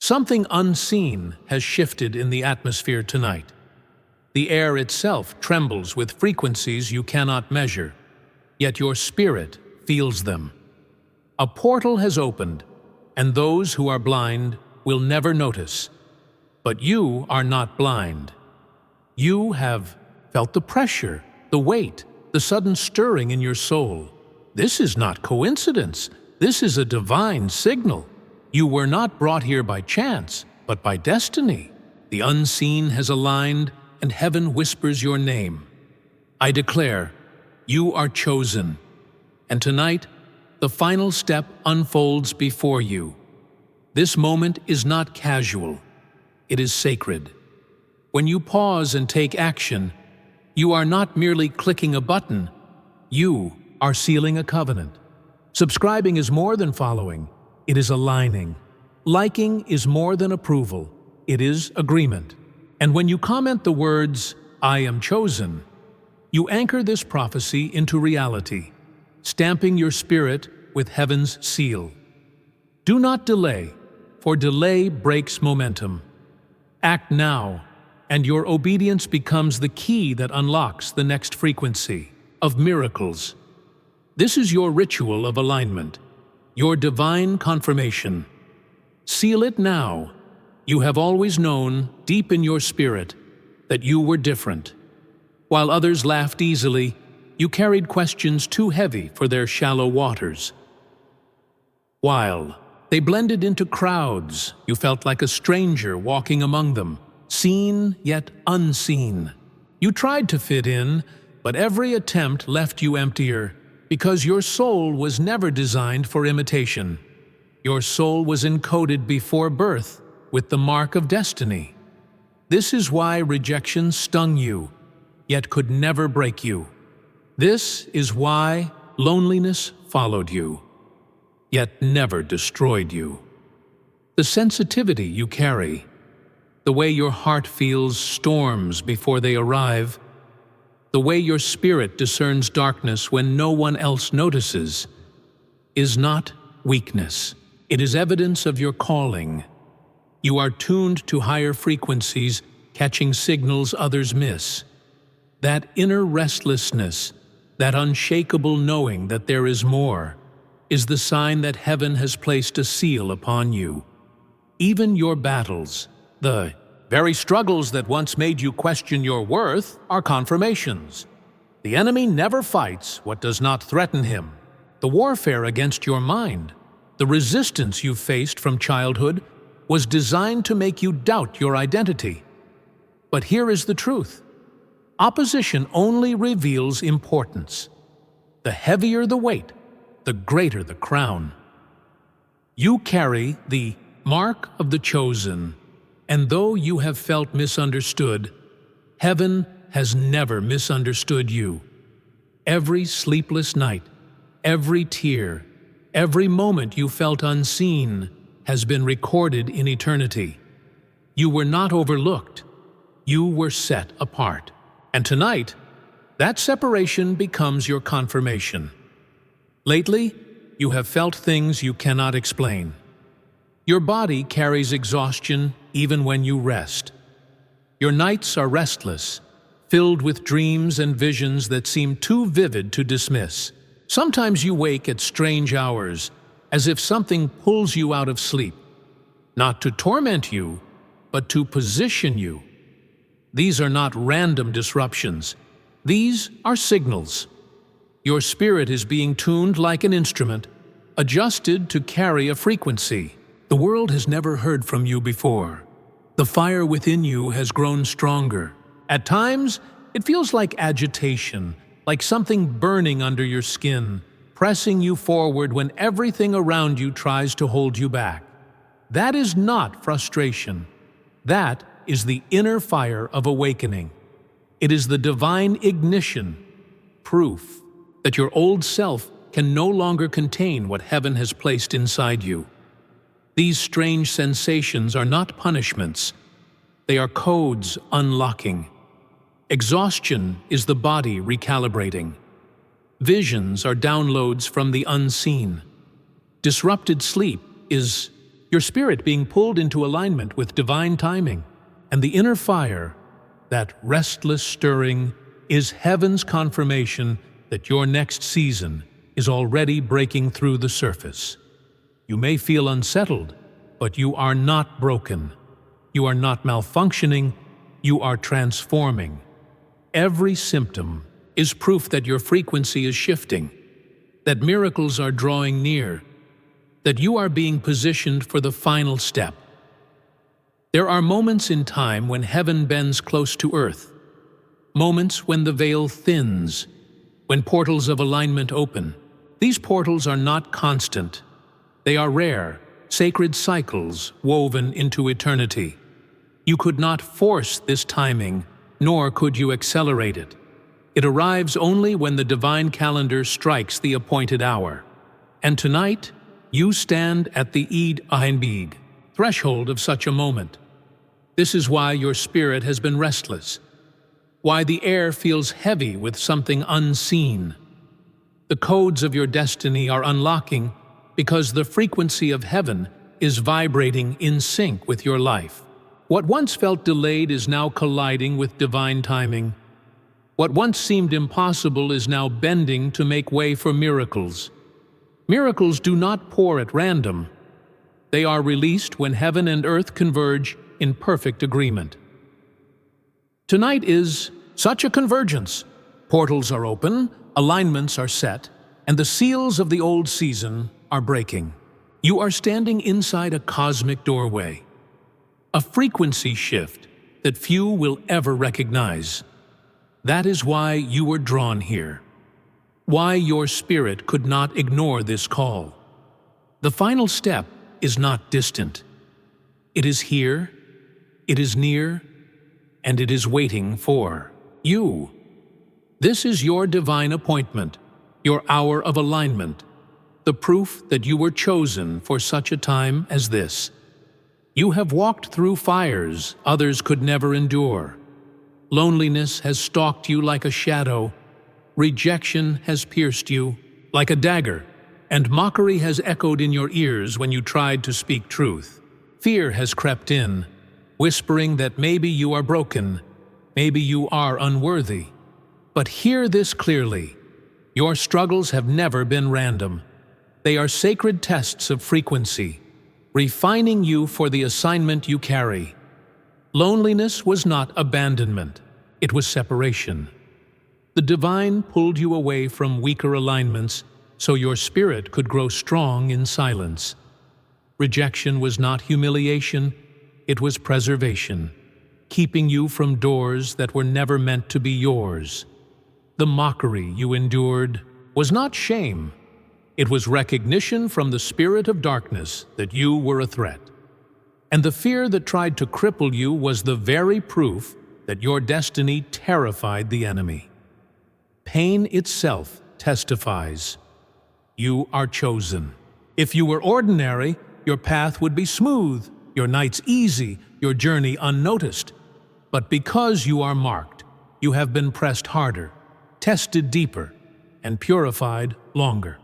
Something unseen has shifted in the atmosphere tonight. The air itself trembles with frequencies you cannot measure, yet your spirit feels them. A portal has opened, and those who are blind will never notice. But you are not blind. You have felt the pressure, the weight, the sudden stirring in your soul. This is not coincidence. This is a divine signal. You were not brought here by chance, but by destiny. The unseen has aligned, and heaven whispers your name. I declare, you are chosen. And tonight, the final step unfolds before you. This moment is not casual. It is sacred. When you pause and take action, you are not merely clicking a button. You are sealing a covenant. Subscribing is more than following. It is aligning. Liking is more than approval. It is agreement. And when you comment the words, "I am chosen," you anchor this prophecy into reality, stamping your spirit with heaven's seal. Do not delay, for delay breaks momentum. Act now, and your obedience becomes the key that unlocks the next frequency of miracles. This is your ritual of alignment, your divine confirmation. Seal it now. You have always known, deep in your spirit, that you were different. While others laughed easily, you carried questions too heavy for their shallow waters. While they blended into crowds, you felt like a stranger walking among them, seen yet unseen. You tried to fit in, but every attempt left you emptier, because your soul was never designed for imitation. Your soul was encoded before birth with the mark of destiny. This is why rejection stung you, yet could never break you. This is why loneliness followed you, yet never destroyed you. The sensitivity you carry, the way your heart feels storms before they arrive, the way your spirit discerns darkness when no one else notices, is not weakness. It is evidence of your calling. You are tuned to higher frequencies, catching signals others miss. That inner restlessness, that unshakable knowing that there is more, is the sign that heaven has placed a seal upon you. Even your battles, the very struggles that once made you question your worth, are confirmations. The enemy never fights what does not threaten him. The warfare against your mind, the resistance you faced from childhood, was designed to make you doubt your identity. But here is the truth. Opposition only reveals importance. The heavier the weight, the greater the crown. You carry the mark of the chosen, and though you have felt misunderstood, heaven has never misunderstood you. Every sleepless night, every tear, every moment you felt unseen has been recorded in eternity. You were not overlooked. You were set apart. And tonight, that separation becomes your confirmation. Lately, you have felt things you cannot explain. Your body carries exhaustion even when you rest. Your nights are restless, filled with dreams and visions that seem too vivid to dismiss. Sometimes you wake at strange hours, as if something pulls you out of sleep, not to torment you, but to position you. These are not random disruptions. These are signals. Your spirit is being tuned like an instrument, adjusted to carry a frequency. The world has never heard from you before. The fire within you has grown stronger. At times, it feels like agitation, like something burning under your skin, pressing you forward when everything around you tries to hold you back. That is not frustration. That is the inner fire of awakening. It is the divine ignition, proof that your old self can no longer contain what heaven has placed inside you. These strange sensations are not punishments. They are codes unlocking. Exhaustion is the body recalibrating. Visions are downloads from the unseen. Disrupted sleep is your spirit being pulled into alignment with divine timing, and the inner fire, that restless stirring, is heaven's confirmation that your next season is already breaking through the surface. You may feel unsettled, but you are not broken. You are not malfunctioning, you are transforming. Every symptom is proof that your frequency is shifting, that miracles are drawing near, that you are being positioned for the final step. There are moments in time when heaven bends close to earth, moments when the veil thins, when portals of alignment open. These portals are not constant. They are rare, sacred cycles woven into eternity. You could not force this timing, nor could you accelerate it. It arrives only when the divine calendar strikes the appointed hour. And tonight, you stand at the Eid Einbig, threshold of such a moment. This is why your spirit has been restless, why the air feels heavy with something unseen. The codes of your destiny are unlocking because the frequency of heaven is vibrating in sync with your life. What once felt delayed is now colliding with divine timing. What once seemed impossible is now bending to make way for miracles. Miracles do not pour at random. They are released when heaven and earth converge in perfect agreement. Tonight is such a convergence. Portals are open, alignments are set, and the seals of the old season are breaking. You are standing inside a cosmic doorway, a frequency shift that few will ever recognize. That is why you were drawn here, why your spirit could not ignore this call. The final step is not distant. It is here, it is near, and it is waiting for you. This is your divine appointment, your hour of alignment, the proof that you were chosen for such a time as this. You have walked through fires others could never endure. Loneliness has stalked you like a shadow, rejection has pierced you like a dagger, and mockery has echoed in your ears when you tried to speak truth. Fear has crept in, whispering that maybe you are broken, maybe you are unworthy. But hear this clearly: your struggles have never been random. They are sacred tests of frequency, refining you for the assignment you carry. Loneliness was not abandonment, it was separation. The divine pulled you away from weaker alignments so your spirit could grow strong in silence. Rejection was not humiliation, it was preservation, keeping you from doors that were never meant to be yours. The mockery you endured was not shame, it was recognition from the spirit of darkness that you were a threat. And the fear that tried to cripple you was the very proof that your destiny terrified the enemy. Pain itself testifies. You are chosen. If you were ordinary, your path would be smooth, your nights easy, your journey unnoticed. But because you are marked, you have been pressed harder, tested deeper, and purified longer.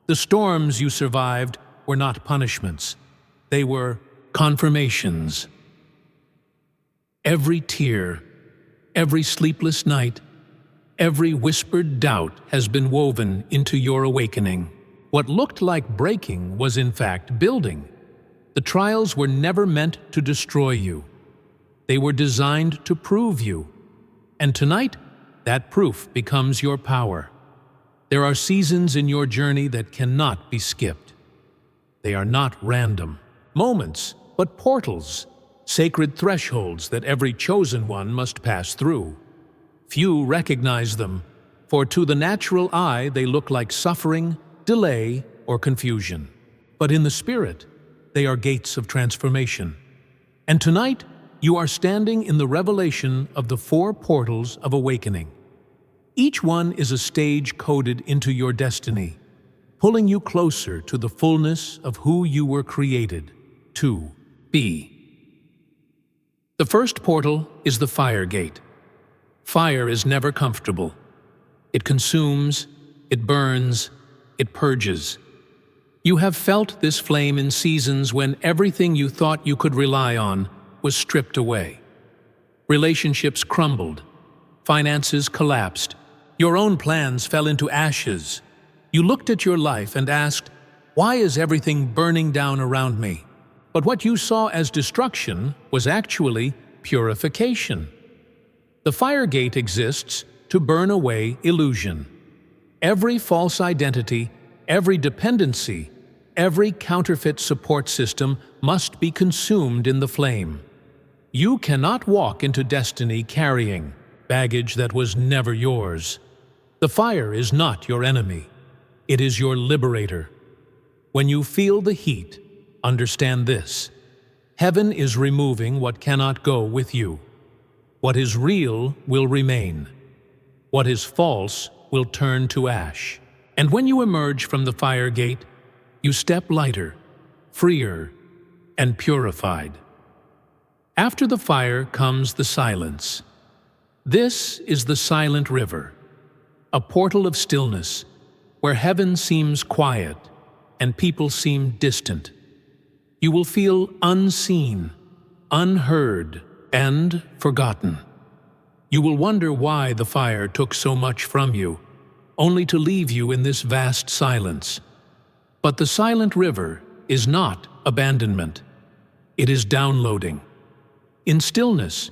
The storms you survived were not punishments. They were confirmations. Every tear, every sleepless night, every whispered doubt has been woven into your awakening. What looked like breaking was in fact building. The trials were never meant to destroy you. They were designed to prove you. And tonight, that proof becomes your power. There are seasons in your journey that cannot be skipped. They are not random moments, but portals, sacred thresholds that every chosen one must pass through. Few recognize them, for to the natural eye they look like suffering, delay, or confusion. But in the spirit, they are gates of transformation. And tonight, you are standing in the revelation of the 4 portals of awakening. Each one is a stage coded into your destiny, pulling you closer to the fullness of who you were created to be. The first portal is the fire gate. Fire is never comfortable. It consumes, it burns, it purges. You have felt this flame in seasons when everything you thought you could rely on was stripped away. Relationships crumbled, finances collapsed, your own plans fell into ashes. You looked at your life and asked, "Why is everything burning down around me?" But what you saw as destruction was actually purification. The fire gate exists to burn away illusion. Every false identity, every dependency, every counterfeit support system must be consumed in the flame. You cannot walk into destiny carrying baggage that was never yours. The fire is not your enemy. It is your liberator. When you feel the heat, understand this. Heaven is removing what cannot go with you. What is real will remain. What is false will turn to ash. And when you emerge from the fire gate, you step lighter, freer, and purified. After the fire comes the silence. This is the silent river, a portal of stillness, where heaven seems quiet and people seem distant. You will feel unseen, unheard, and forgotten. You will wonder why the fire took so much from you, only to leave you in this vast silence. But the silent river is not abandonment. It is downloading. In stillness,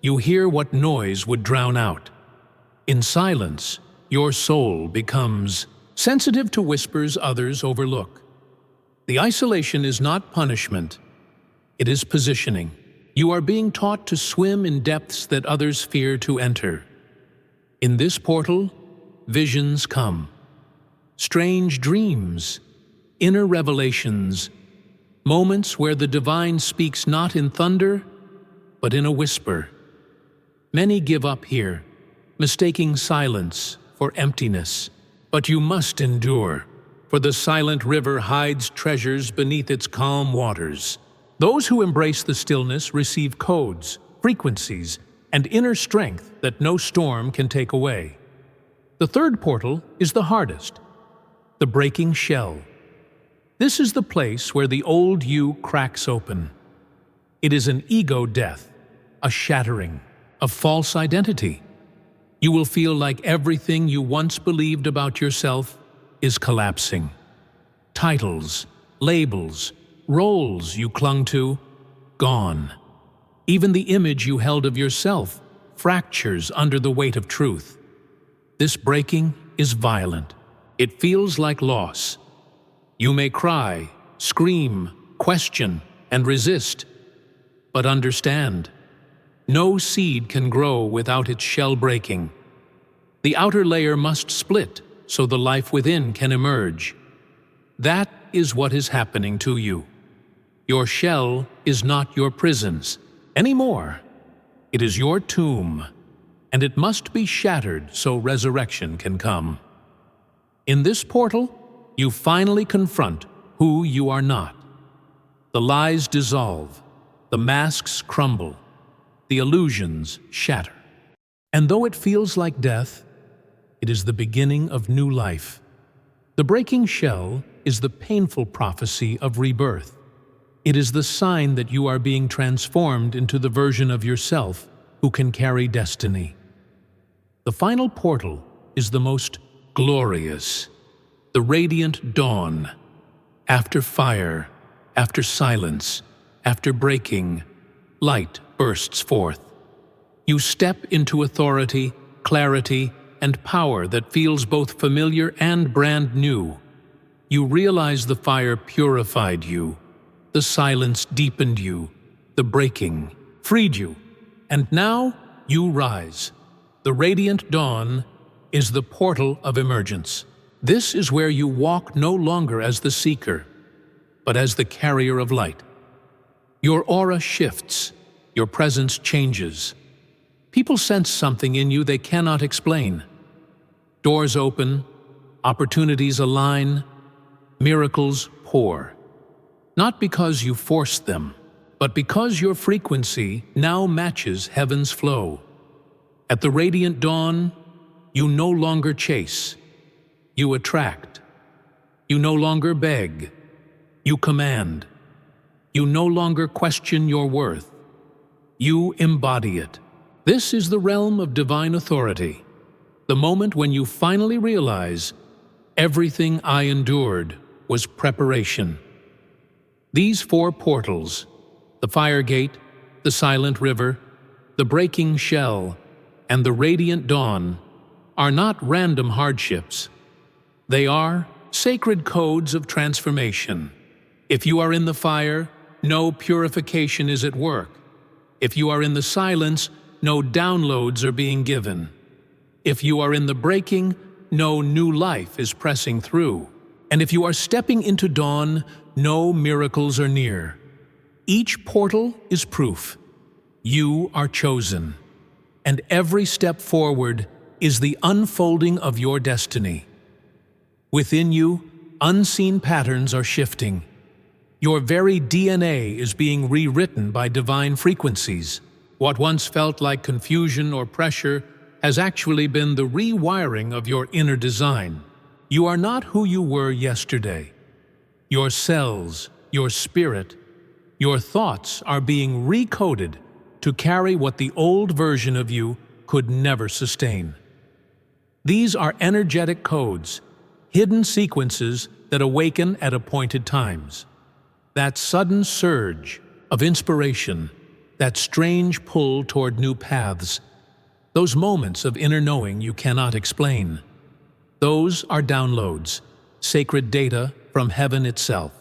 you hear what noise would drown out. In silence, your soul becomes sensitive to whispers others overlook. The isolation is not punishment. It is positioning. You are being taught to swim in depths that others fear to enter. In this portal, visions come. Strange dreams, inner revelations, moments where the divine speaks not in thunder, but in a whisper. Many give up here, mistaking silence for emptiness. But you must endure, for the silent river hides treasures beneath its calm waters. Those who embrace the stillness receive codes, frequencies, and inner strength that no storm can take away. The third portal is the hardest, the breaking shell. This is the place where the old you cracks open. It is an ego death, a shattering, a false identity. You will feel like everything you once believed about yourself is collapsing. Titles, labels, roles you clung to, gone. Even the image you held of yourself fractures under the weight of truth. This breaking is violent. It feels like loss. You may cry, scream, question, and resist. But understand, no seed can grow without its shell breaking. The outer layer must split so the life within can emerge. That is what is happening to you. Your shell is not your prisons anymore. It is your tomb, and it must be shattered so resurrection can come. In this portal, you finally confront who you are not. The lies dissolve, the masks crumble, the illusions shatter. And though it feels like death, it is the beginning of new life. The breaking shell is the painful prophecy of rebirth. It is the sign that you are being transformed into the version of yourself who can carry destiny. The final portal is the most glorious, the radiant dawn. After fire, after silence, after breaking, light bursts forth. You step into authority, clarity, and power that feels both familiar and brand new. You realize the fire purified you, the silence deepened you, the breaking freed you, and now you rise. The radiant dawn is the portal of emergence. This is where you walk no longer as the seeker, but as the carrier of light. Your aura shifts, your presence changes. People sense something in you they cannot explain. Doors open, opportunities align, miracles pour. Not because you forced them, but because your frequency now matches heaven's flow. At the radiant dawn, you no longer chase. You attract. You no longer beg. You command. You no longer question your worth. You embody it. This is the realm of divine authority, the moment when you finally realize everything I endured was preparation. These 4 portals, the fire gate, the silent river, the breaking shell, and the radiant dawn, are not random hardships. They are sacred codes of transformation. If you are in the fire, no purification is at work. If you are in the silence, no downloads are being given. If you are in the breaking, no new life is pressing through. And if you are stepping into dawn, no miracles are near. Each portal is proof. You are chosen. And every step forward is the unfolding of your destiny. Within you, unseen patterns are shifting. Your very DNA is being rewritten by divine frequencies. What once felt like confusion or pressure has actually been the rewiring of your inner design. You are not who you were yesterday. Your cells, your spirit, your thoughts are being recoded to carry what the old version of you could never sustain. These are energetic codes, hidden sequences that awaken at appointed times. That sudden surge of inspiration, that strange pull toward new paths, those moments of inner knowing you cannot explain. Those are downloads, sacred data from heaven itself.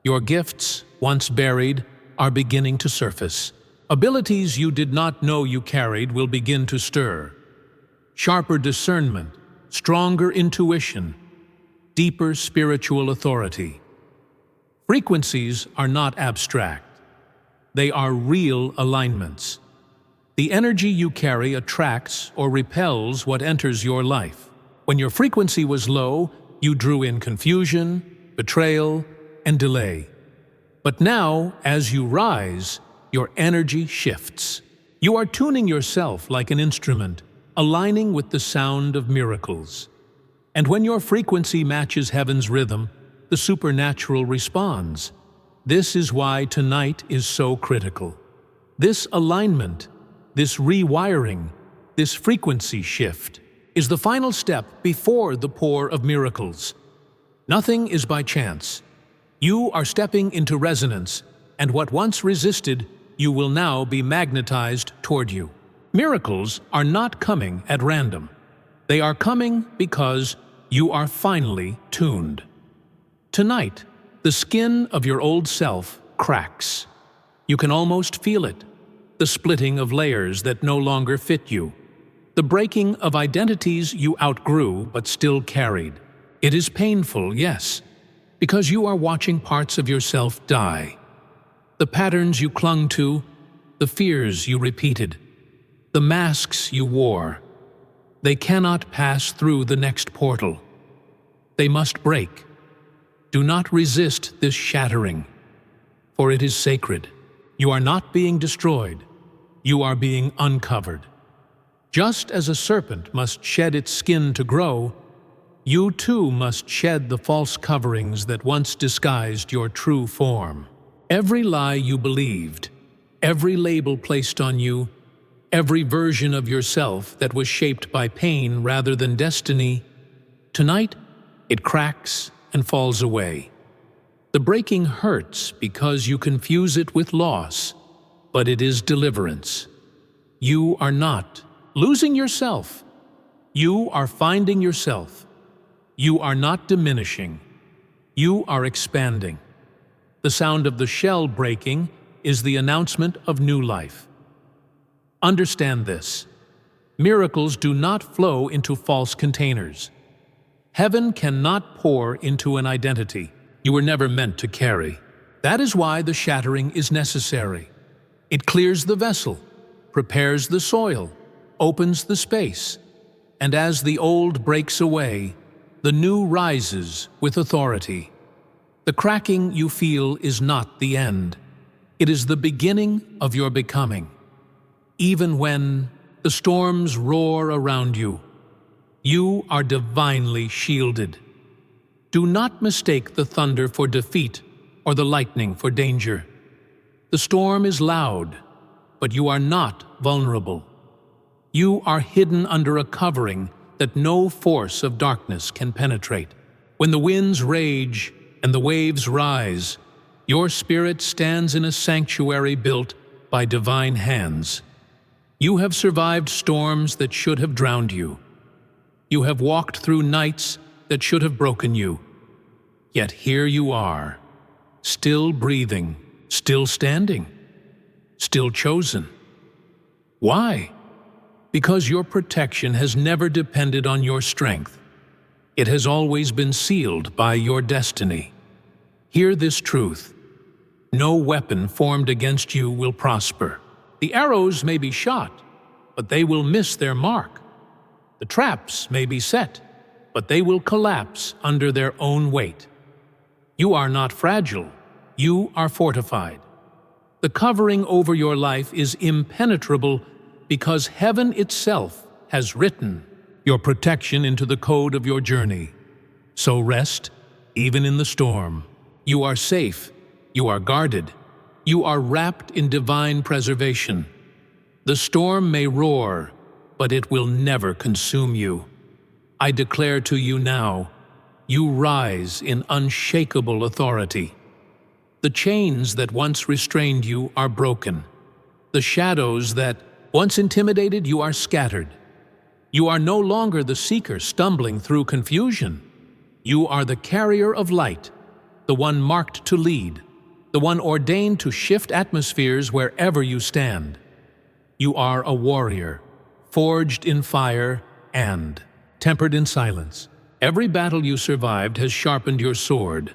Your gifts, once buried, are beginning to surface. Abilities you did not know you carried will begin to stir. Sharper discernment, stronger intuition, deeper spiritual authority. Frequencies are not abstract. They are real alignments. The energy you carry attracts or repels what enters your life. When your frequency was low, you drew in confusion, betrayal, and delay. But now, as you rise, your energy shifts. You are tuning yourself like an instrument, aligning with the sound of miracles. And when your frequency matches heaven's rhythm, the supernatural responds. This is why tonight is so critical. This alignment, this rewiring, this frequency shift is the final step before the pour of miracles. Nothing is by chance. You are stepping into resonance, and what once resisted, you will now be magnetized toward you. Miracles are not coming at random. They are coming because you are finally tuned. Tonight, the skin of your old self cracks. You can almost feel it, the splitting of layers that no longer fit you, the breaking of identities you outgrew but still carried. It is painful, yes, because you are watching parts of yourself die. The patterns you clung to, the fears you repeated, the masks you wore. They cannot pass through the next portal. They must break. Do not resist this shattering, for it is sacred. You are not being destroyed. You are being uncovered. Just as a serpent must shed its skin to grow, you too must shed the false coverings that once disguised your true form. Every lie you believed, every label placed on you, every version of yourself that was shaped by pain rather than destiny, tonight it cracks and falls away. The breaking hurts because you confuse it with loss, but it is deliverance. You are not losing yourself. You are finding yourself. You are not diminishing. You are expanding. The sound of the shell breaking is the announcement of new life. Understand this. Miracles do not flow into false containers. Heaven cannot pour into an identity you were never meant to carry. That is why the shattering is necessary. It clears the vessel, prepares the soil, opens the space, and as the old breaks away, the new rises with authority. The cracking you feel is not the end. It is the beginning of your becoming. Even when the storms roar around you, you are divinely shielded. Do not mistake the thunder for defeat or the lightning for danger. The storm is loud, but you are not vulnerable. You are hidden under a covering that no force of darkness can penetrate. When the winds rage and the waves rise, your spirit stands in a sanctuary built by divine hands. You have survived storms that should have drowned you. You have walked through nights that should have broken you. Yet here you are, still breathing, still standing, still chosen. Why? Because your protection has never depended on your strength. It has always been sealed by your destiny. Hear this truth. No weapon formed against you will prosper. The arrows may be shot, but they will miss their mark. The traps may be set, but they will collapse under their own weight. You are not fragile. You are fortified. The covering over your life is impenetrable because heaven itself has written your protection into the code of your journey. So rest, even in the storm. You are safe. You are guarded. You are wrapped in divine preservation. The storm may roar, but it will never consume you. I declare to you now, you rise in unshakable authority. The chains that once restrained you are broken. The shadows that once intimidated you are scattered. You are no longer the seeker stumbling through confusion. You are the carrier of light, the one marked to lead, the one ordained to shift atmospheres wherever you stand. You are a warrior, forged in fire and tempered in silence. Every battle you survived has sharpened your sword.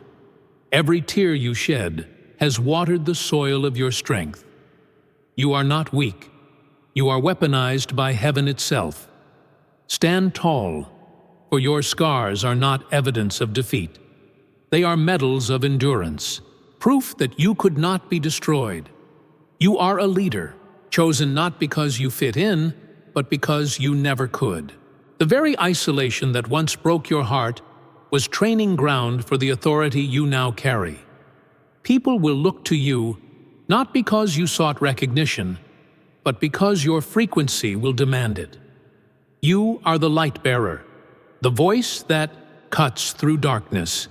Every tear you shed has watered the soil of your strength. You are not weak. You are weaponized by heaven itself. Stand tall, for your scars are not evidence of defeat. They are medals of endurance, proof that you could not be destroyed. You are a leader, chosen not because you fit in, but because you never could. The very isolation that once broke your heart was training ground for the authority you now carry. People will look to you not because you sought recognition, but because your frequency will demand it. You are the light bearer, the voice that cuts through darkness,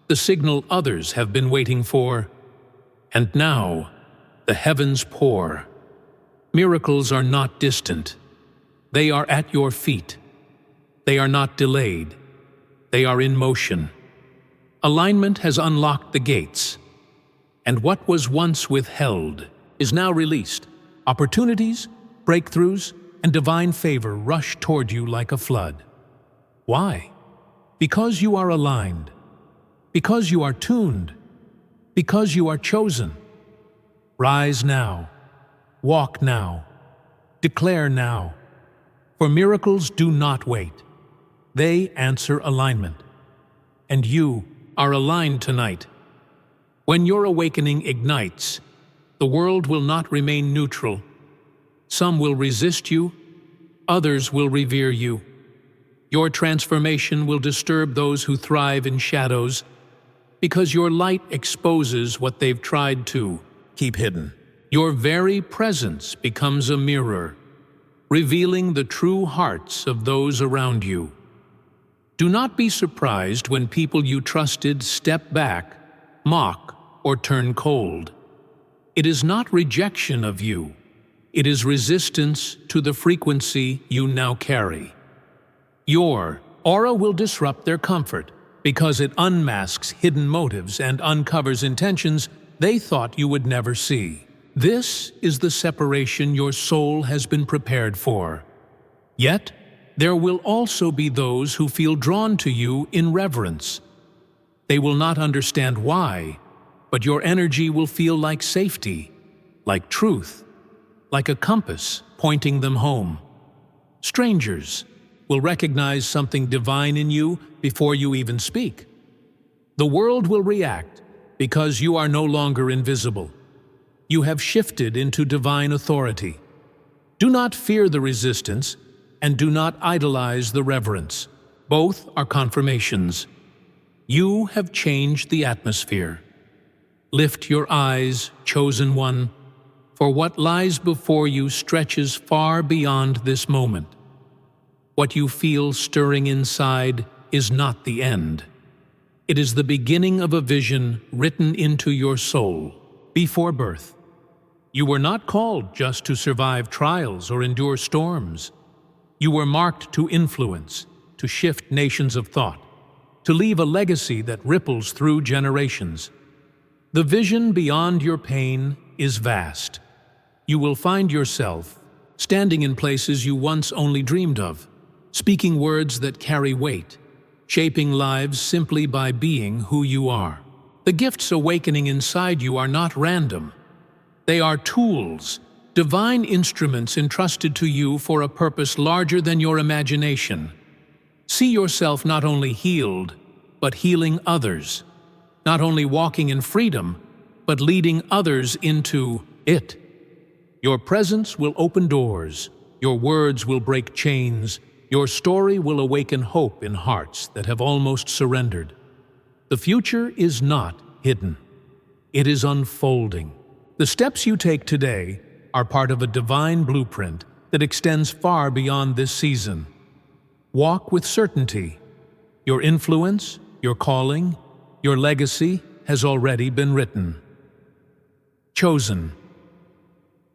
the signal others have been waiting for. And now, the heavens pour. Miracles are not distant. They are at your feet. They are not delayed. They are in motion. Alignment has unlocked the gates, and what was once withheld is now released. Opportunities, breakthroughs, and divine favor rush toward you like a flood. Why? Because you are aligned, because you are tuned, because you are chosen. Rise now, walk now, declare now, for miracles do not wait. They answer alignment, and you are aligned tonight. When your awakening ignites, the world will not remain neutral. Some will resist you, others will revere you. Your transformation will disturb those who thrive in shadows, because your light exposes what they've tried to keep hidden. Your very presence becomes a mirror, revealing the true hearts of those around you. Do not be surprised when people you trusted step back, mock, or turn cold. It is not rejection of you. It is resistance to the frequency you now carry. Your aura will disrupt their comfort because it unmasks hidden motives and uncovers intentions they thought you would never see. This is the separation your soul has been prepared for. Yet, there will also be those who feel drawn to you in reverence. They will not understand why, but your energy will feel like safety, like truth, like a compass pointing them home. Strangers will recognize something divine in you before you even speak. The world will react because you are no longer invisible. You have shifted into divine authority. Do not fear the resistance, and do not idolize the reverence. Both are confirmations. You have changed the atmosphere. Lift your eyes, chosen one, for what lies before you stretches far beyond this moment. What you feel stirring inside is not the end. It is the beginning of a vision written into your soul before birth. You were not called just to survive trials or endure storms. You were marked to influence, to shift nations of thought, to leave a legacy that ripples through generations. The vision beyond your pain is vast. You will find yourself standing in places you once only dreamed of, speaking words that carry weight, shaping lives simply by being who you are. The gifts awakening inside you are not random. They are tools, divine instruments entrusted to you for a purpose larger than your imagination. See yourself not only healed, but healing others. Not only walking in freedom, but leading others into it. Your presence will open doors. Your words will break chains. Your story will awaken hope in hearts that have almost surrendered. The future is not hidden. It is unfolding. The steps you take today are part of a divine blueprint that extends far beyond this season. Walk with certainty. Your influence, your calling, your legacy has already been written. Chosen.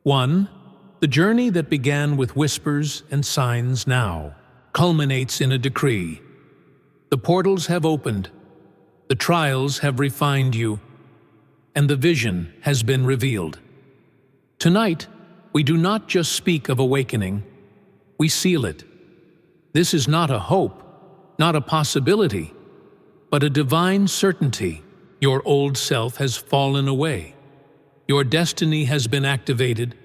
1. The journey that began with whispers and signs now culminates in a decree. The portals have opened, the trials have refined you, and the vision has been revealed. Tonight, we do not just speak of awakening, we seal it. This is not a hope, not a possibility, but a divine certainty. Your old self has fallen away. Your destiny has been activated,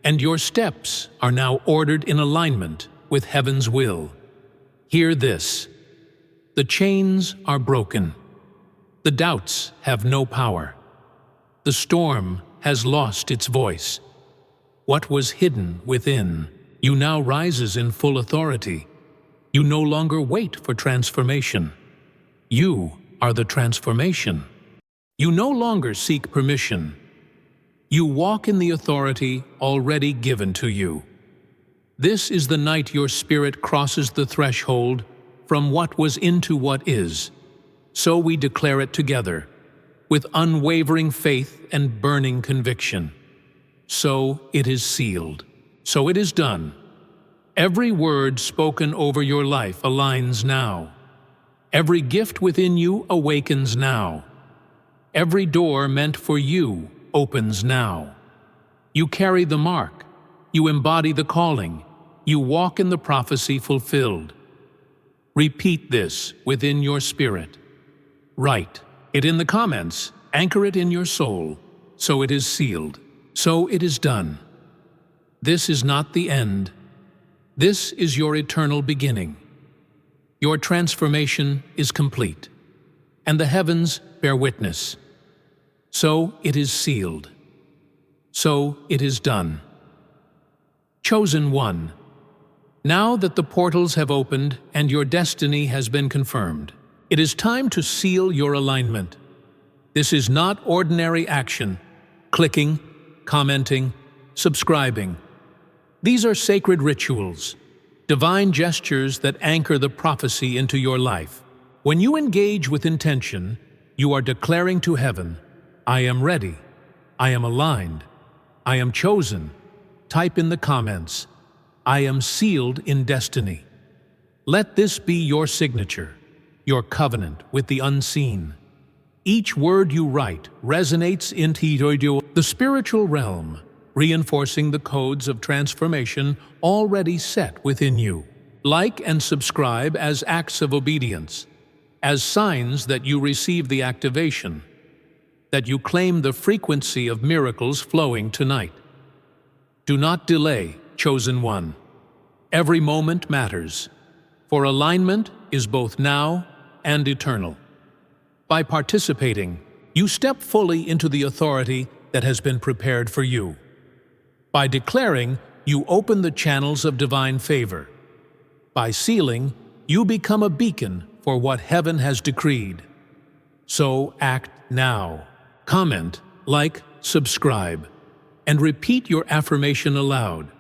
and your steps are now ordered in alignment with heaven's will. Hear this. The chains are broken. The doubts have no power. The storm has lost its voice. What was hidden within you now rises in full authority. You no longer wait for transformation. You are the transformation. You no longer seek permission. You walk in the authority already given to you. This is the night your spirit crosses the threshold from what was into what is. So we declare it together, with unwavering faith and burning conviction. So it is sealed. So it is done. Every word spoken over your life aligns now. Every gift within you awakens now. Every door meant for you opens now. You carry the mark. You embody the calling. You walk in the prophecy fulfilled. Repeat this within your spirit. Write it in the comments. Anchor it in your soul. So it is sealed. So it is done. This is not the end. This is your eternal beginning. Your transformation is complete, and the heavens bear witness. So it is sealed. So it is done. Chosen one. Now that the portals have opened and your destiny has been confirmed, it is time to seal your alignment. This is not ordinary action, clicking, commenting, subscribing. These are sacred rituals, divine gestures that anchor the prophecy into your life. When you engage with intention, you are declaring to heaven, I am ready, I am aligned, I am chosen. Type in the comments, I am sealed in destiny. Let this be your signature, your covenant with the unseen. Each word you write resonates into the spiritual realm, reinforcing the codes of transformation already set within you. Like and subscribe as acts of obedience, as signs that you receive the activation, that you claim the frequency of miracles flowing tonight. Do not delay, chosen one. Every moment matters, for alignment is both now and eternal. By participating, you step fully into the authority that has been prepared for you. By declaring, you open the channels of divine favor. By sealing, you become a beacon for what heaven has decreed. So act now. Comment, like, subscribe, and repeat your affirmation aloud.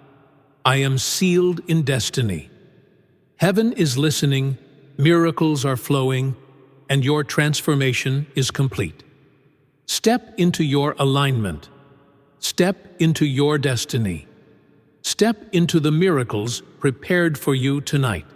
I am sealed in destiny. Heaven is listening, miracles are flowing, and your transformation is complete. Step into your alignment. Step into your destiny. Step into the miracles prepared for you tonight.